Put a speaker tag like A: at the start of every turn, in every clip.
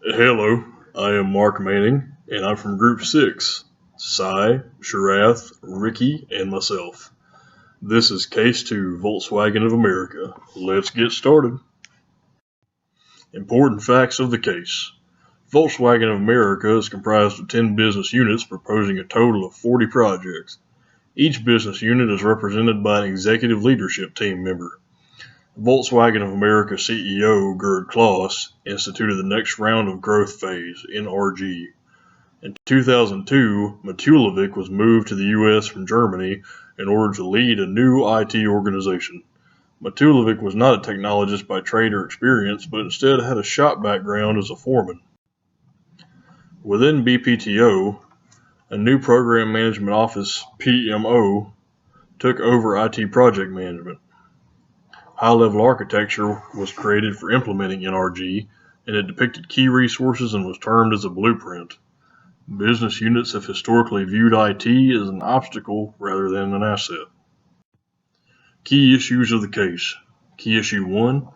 A: Hello, I am Mark Manning, and I'm from Group 6. Cy, Sharath, Ricky, and myself. This is Case 2, Volkswagen of America. Let's get started. Important facts of the case. Volkswagen of America is comprised of 10 business units proposing a total of 40 projects. Each business unit is represented by an executive leadership team member. Volkswagen of America CEO Gerd Kloss instituted the next round of growth phase, NRG. In 2002, Matulovic was moved to the U.S. from Germany in order to lead a new IT organization. Matulovic was not a technologist by trade or experience, but instead had a shop background as a foreman. Within BPTO, a new Program Management Office, PMO, took over IT project management. High-level architecture was created for implementing NRG, and it depicted key resources and was termed as a blueprint. Business units have historically viewed IT as an obstacle rather than an asset. Key issues of the case. Key issue 1.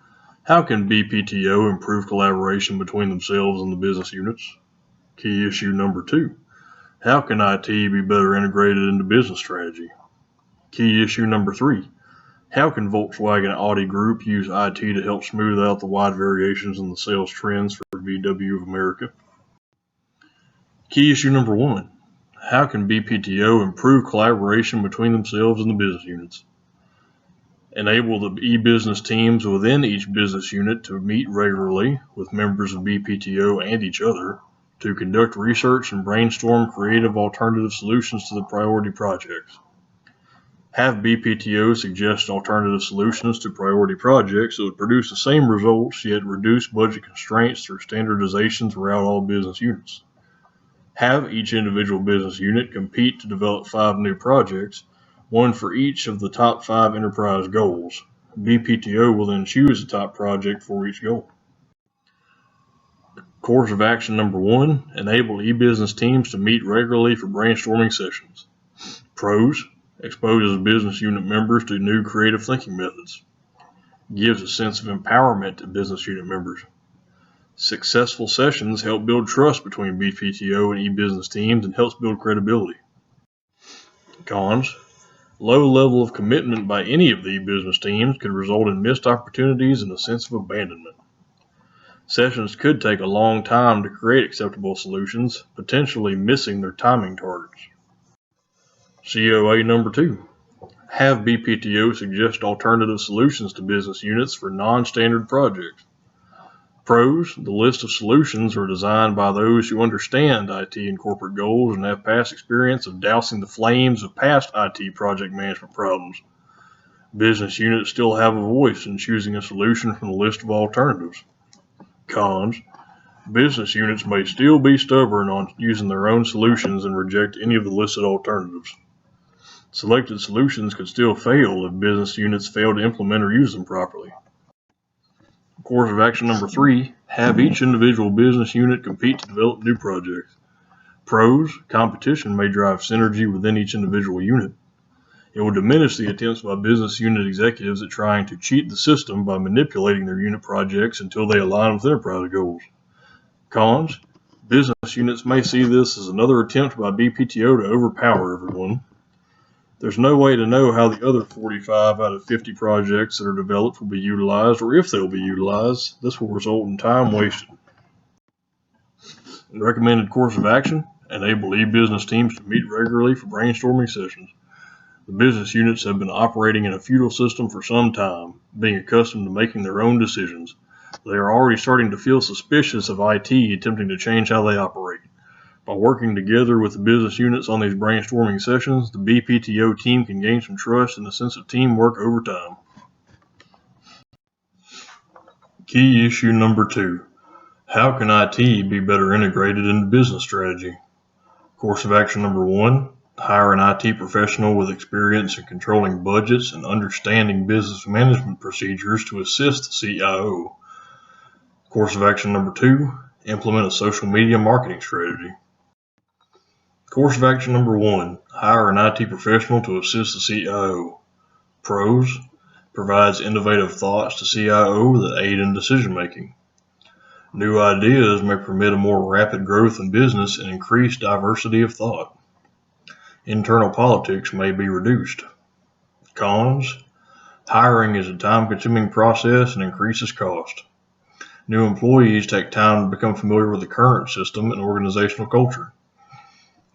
A: How can BPTO improve collaboration between themselves and the business units? Key issue number 2. How can IT be better integrated into business strategy? Key issue number 3. How can Volkswagen Audi Group use IT to help smooth out the wide variations in the sales trends for VW of America? Key issue number 1. How can BPTO improve collaboration between themselves and the business units? Enable the e-business teams within each business unit to meet regularly with members of BPTO and each other to conduct research and brainstorm creative alternative solutions to the priority projects. Have BPTO suggest alternative solutions to priority projects that would produce the same results yet reduce budget constraints through standardization throughout all business units. Have each individual business unit compete to develop 5 new projects, one for each of the top 5 enterprise goals. BPTO will then choose the top project for each goal. Course of action number 1, enable e-business teams to meet regularly for brainstorming sessions. Pros, exposes business unit members to new creative thinking methods. Gives a sense of empowerment to business unit members. Successful sessions help build trust between BPTO and e-business teams and helps build credibility. Cons. Low level of commitment by any of the e-business teams could result in missed opportunities and a sense of abandonment. Sessions could take a long time to create acceptable solutions, potentially missing their timing targets. COA number 2. Have BPTO suggest alternative solutions to business units for non-standard projects. Pros, the list of solutions are designed by those who understand IT and corporate goals and have past experience of dousing the flames of past IT project management problems. Business units still have a voice in choosing a solution from the list of alternatives. Cons. Business units may still be stubborn on using their own solutions and reject any of the listed alternatives. Selected solutions could still fail if business units fail to implement or use them properly. Course of action number 3, have each individual business unit compete to develop new projects. Pros, competition may drive synergy within each individual unit. It will diminish the attempts by business unit executives at trying to cheat the system by manipulating their unit projects until they align with enterprise goals. Cons, business units may see this as another attempt by BPTO to overpower everyone. There's no way to know how the other 45 out of 50 projects that are developed will be utilized or if they'll be utilized. This will result in time wasted. Recommended course of action, enable e-business teams to meet regularly for brainstorming sessions. The business units have been operating in a feudal system for some time, being accustomed to making their own decisions. They are already starting to feel suspicious of IT attempting to change how they operate. By working together with the business units on these brainstorming sessions, the BPTO team can gain some trust and a sense of teamwork over time. Key issue number 2. How can IT be better integrated into business strategy? Course of action number 1. Hire an IT professional with experience in controlling budgets and understanding business management procedures to assist the CIO. Course of action number 2. Implement a social media marketing strategy. Course of action number 1. Hire an IT professional to assist the CIO. Pros. Provides innovative thoughts to CIO that aid in decision making. New ideas may permit a more rapid growth in business and increased diversity of thought. Internal politics may be reduced. Cons: hiring is a time-consuming process and increases cost. New employees take time to become familiar with the current system and organizational culture.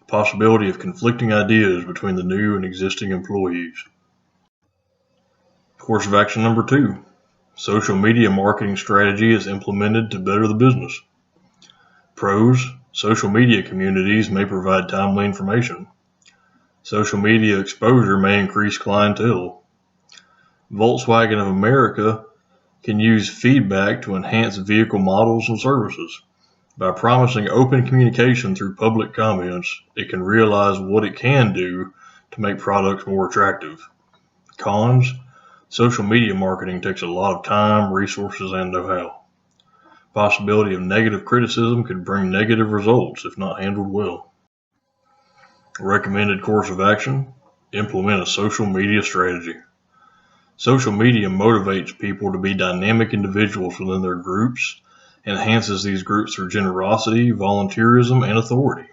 A: Possibility of conflicting ideas between the new and existing employees. Course of action number 2. Social media marketing strategy is implemented to better the business. Pros: social media communities may provide timely information. Social media exposure may increase clientele. Volkswagen of America can use feedback to enhance vehicle models and services. By promising open communication through public comments, it can realize what it can do to make products more attractive. Cons: social media marketing takes a lot of time, resources, and know-how. Possibility of negative criticism could bring negative results if not handled well. Recommended course of action: implement a social media strategy. Social media motivates people to be dynamic individuals within their groups, enhances these groups through generosity, volunteerism, and authority,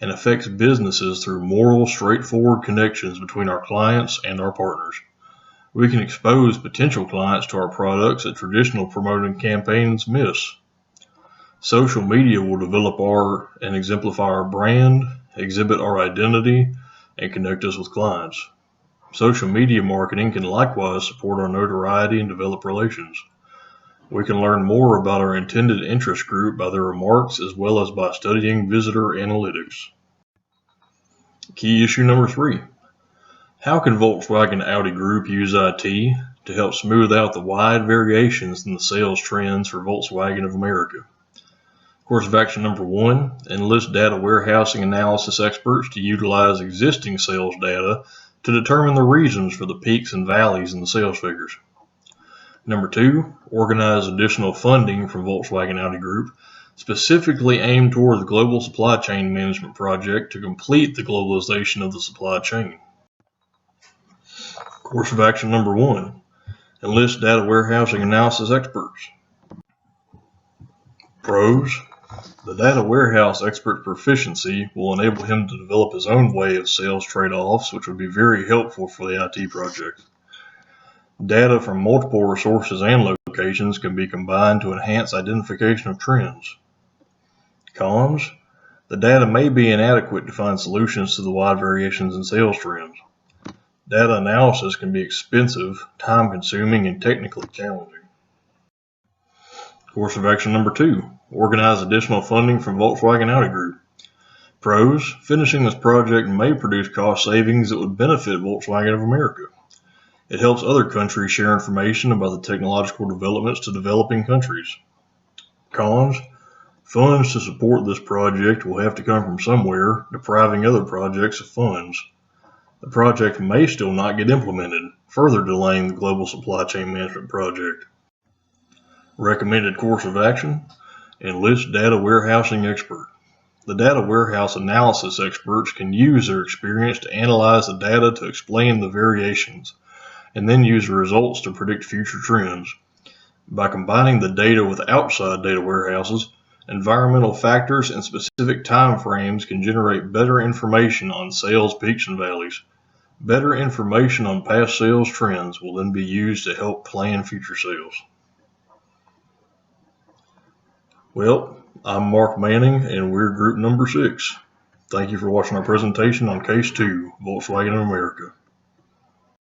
A: and affects businesses through moral, straightforward connections between our clients and our partners. We can expose potential clients to our products that traditional promoting campaigns miss. Social media will develop and exemplify our brand, exhibit our identity, and connect us with clients. Social media marketing can likewise support our notoriety and develop relations. We can learn more about our intended interest group by their remarks as well as by studying visitor analytics. Key issue number 3. How can Volkswagen Audi Group use IT to help smooth out the wide variations in the sales trends for Volkswagen of America? Course of action number 1. Enlist data warehousing analysis experts to utilize existing sales data to determine the reasons for the peaks and valleys in the sales figures. Number 2. Organize additional funding from Volkswagen Audi Group, specifically aimed toward the global supply chain management project to complete the globalization of the supply chain. Course of action number 1. Enlist data warehousing analysis experts. Pros: the data warehouse expert's proficiency will enable him to develop his own way of sales trade-offs, which would be very helpful for the IT project. Data from multiple resources and locations can be combined to enhance identification of trends. Cons: the data may be inadequate to find solutions to the wide variations in sales trends. Data analysis can be expensive, time-consuming, and technically challenging. Course of action number 2. Organize additional funding from Volkswagen Audi Group. Pros: finishing this project may produce cost savings that would benefit Volkswagen of America. It helps other countries share information about the technological developments to developing countries. Cons: funds to support this project will have to come from somewhere, depriving other projects of funds. The project may still not get implemented, further delaying the global supply chain management project. Recommended course of action: enlist data warehousing expert. The data warehouse analysis experts can use their experience to analyze the data to explain the variations, and then use the results to predict future trends. By combining the data with outside data warehouses, environmental factors and specific time frames can generate better information on sales peaks and valleys. Better information on past sales trends will then be used to help plan future sales. Well, I'm Mark Manning, and we're group number 6. Thank you for watching our presentation on Case 2, Volkswagen of America.